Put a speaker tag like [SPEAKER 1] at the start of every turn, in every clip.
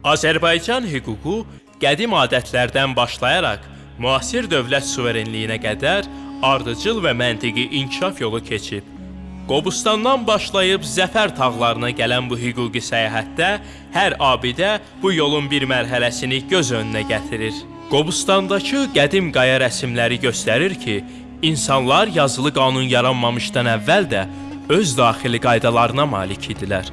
[SPEAKER 1] Azərbaycan hüququ qədim adətlərdən başlayaraq müasir dövlət suverenliyinə qədər ardıcıl və məntiqi inkişaf yolu keçib. Qobustandan başlayıb Zəfər tağlarına gələn bu hüquqi səyahətdə hər abidə bu yolun bir mərhələsini göz önünə gətirir. Qobustandakı qədim qaya rəsmləri göstərir ki, insanlar yazılı qanun yaranmamışdan əvvəl də öz daxili qaydalarına malik idilər.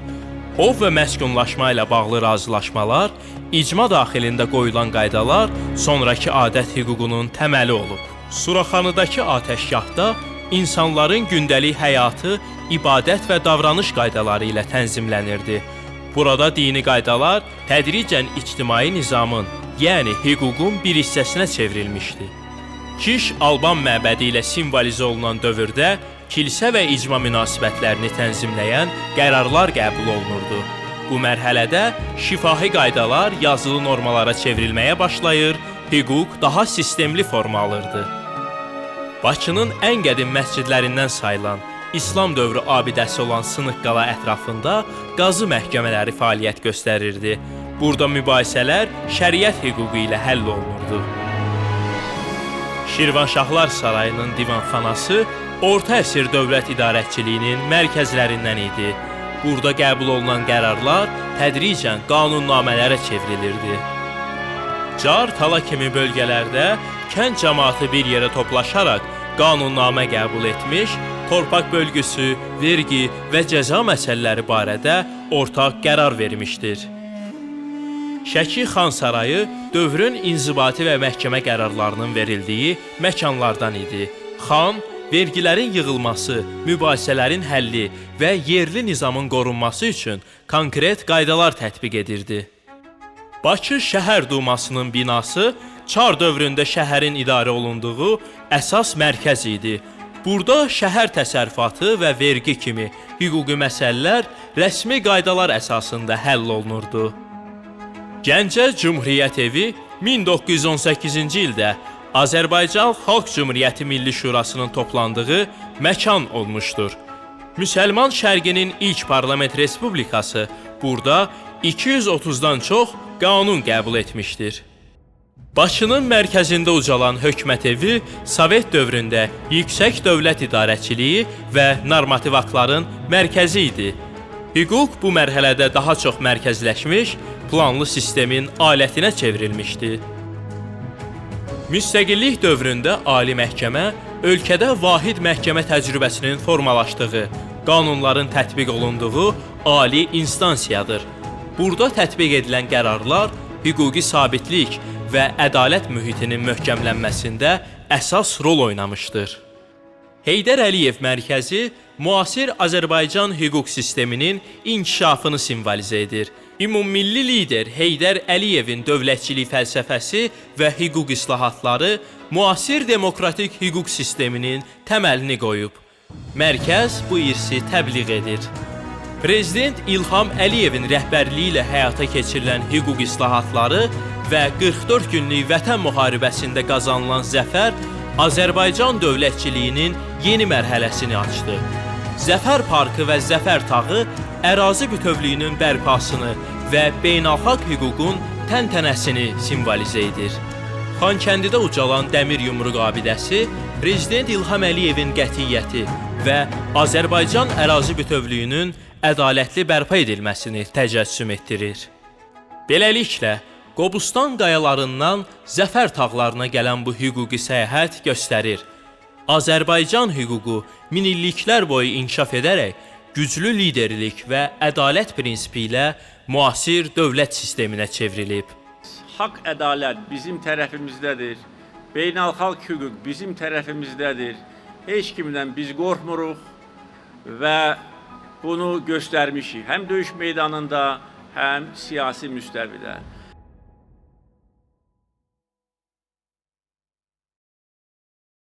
[SPEAKER 1] Ov və məskunlaşma ilə bağlı razılaşmalar, icma daxilində qoyulan qaydalar sonrakı adət hüququnun təməli olub. Suraxanıdakı atəşgahda insanların gündəlik həyatı, ibadət və davranış qaydaları ilə tənzimlənirdi. Burada dini qaydalar tədricən ictimai nizamın, yəni hüququn bir hissəsinə çevrilmişdi. Kiş Alban məbədi ilə simvolizə olunan dövrdə kilsə və icma münasibətlərini tənzimləyən qərarlar qəbul olunurdu. Bu mərhələdə şifahi qaydalar yazılı normalara çevrilməyə başlayır, hüquq daha sistemli forma alırdı. Bakının ən qədim məscidlərindən sayılan İslam dövrü abidəsi olan Sınıqqala ətrafında qazı məhkəmələri fəaliyyət göstərirdi. Burada mübahisələr şəriət hüququ ilə həll olunurdu. Şirvanşahlar Sarayının divanxanası orta əsr dövlət idarəçiliyinin mərkəzlərindən idi. Burada qəbul olunan qərarlar tədricən qanunnamələrə çevrilirdi. Car, Tala kimi bölgələrdə kənd cəmaatı bir yerə toplaşaraq qanunnamə qəbul etmiş, torpaq bölgüsü, vergi və cəza məsələləri barədə ortaq qərar vermişdir. Şəki Xan Sarayı dövrün inzibati və məhkəmə qərarlarının verildiyi məkanlardan idi. Xan, vergilərin yığılması, mübahisələrin həlli və yerli nizamın qorunması üçün konkret qaydalar tətbiq edirdi. Bakı Şəhər Dumasının binası Çar dövründə şəhərin idarə olunduğu əsas mərkəz idi. Burada şəhər təsərrüfatı və vergi kimi hüquqi məsələlər rəsmi qaydalar əsasında həll olunurdu. Gəncə Cümhuriyyət evi 1918-ci ildə Azərbaycan Xalq Cümhuriyyəti Milli Şurasının toplandığı məkan olmuşdur. Müsəlman Şərqinin ilk parlament respublikası burada 230-dan çox qanun qəbul etmişdir. Bakının mərkəzində ucalan hökumət evi Sovet dövründə yüksək dövlət idarəçiliyi və normativ aktların mərkəzi idi. Hüquq bu mərhələdə daha çox mərkəzləşmiş, planlı sistemin alətinə çevrilmişdi. Müstəqillik dövründə Ali Məhkəmə ölkədə vahid məhkəmə təcrübəsinin formalaşdığı, qanunların tətbiq olunduğu ali instansiyadır. Burada tətbiq edilən qərarlar hüquqi sabitlik və ədalət mühitinin möhkəmlənməsində əsas rol oynamışdır. Heydər Əliyev mərkəzi müasir Azərbaycan hüquq sisteminin inkişafını simvolizə edir. Ümummilli lider Heydər Əliyevin dövlətçilik fəlsəfəsi və hüquq islahatları müasir demokratik hüquq sisteminin təməlini qoyub. Mərkəz bu irsi təbliğ edir. Prezident İlham Əliyevin rəhbərliyi ilə həyata keçirilən hüquq islahatları və 44 günlük vətən müharibəsində qazanılan zəfər Azərbaycan dövlətçiliyinin yeni mərhələsini açdı. Zəfər parkı və Zəfər tağı ərazi bütövlüyünün bərpasını və beynəlxalq hüququn təntənəsini simvolizə edir. Xankəndidə ucalan dəmir yumruq abidəsi Prezident İlham Əliyevin qətiyyəti və Azərbaycan ərazi bütövlüyünün ədalətli bərpa edilməsini təcəssüm etdirir. Beləliklə, Qobustan qayalarından Zəfər tağlarına gələn bu hüquqi səyahət göstərir. Azərbaycan hüququ minilliklər boyu inkişaf edərək güclü liderlik və ədalət prinsipi ilə müasir dövlət sisteminə çevrilib.
[SPEAKER 2] Haqq ədalət bizim tərəfimizdədir. Beynəlxalq hüquq bizim tərəfimizdədir. Heç kimdən biz qorxmuruq və bunu göstərmişik həm döyüş meydanında, həm siyasi müstəvidə.